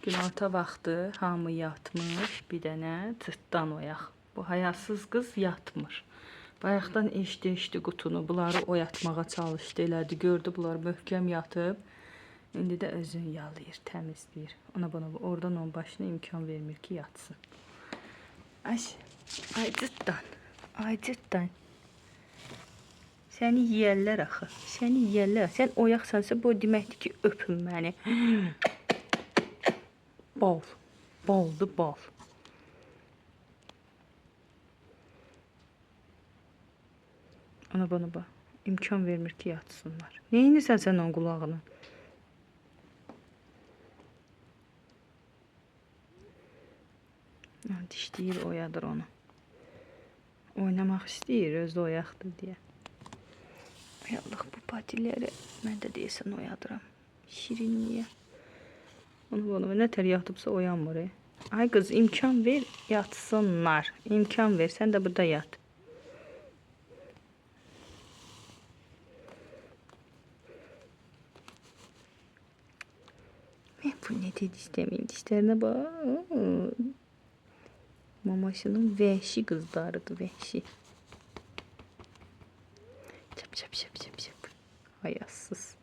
Günorta vaxtı hamı yatmış, bir dənə cırtdan oyaq. Bu hayasız qız yatmır. Bayaqdan eşdi qutunu, bunları oyatmağa çalışdı, elədi, gördü bunlar möhkəm yatıb. İndi də özünü yalayır, təmizləyir. Ona bana oradan onun başına imkan vermir ki, yatsın. Ay cırtdan, ay cırtdan. Səni yeyərlər axı, səni yeyərlər. Sən oyaqsansa bu deməkdir ki, öpün məni. Bal, baldı bal. Ana bana bax, imkan vermir ki, yatsınlar. Neyinirsən sən onun qulağını? Dişləyir, oyadır onu. Oynamaq istəyir, özü oyaqdır deyə. Ay Allah, bu patiləri mən də deyəsən oyadıram. Şirinliyə. Onu nətər yatıbsa oyanmır. Ay qız, imkan ver, yatsınlar. İmkan ver, sən də burada yat. Bu ne dedi istəməyim, dişlərinə bax. Mamaşının vəhşi qızlarıdır, vəhşi. Çap çap çap çap çap. Hayasız.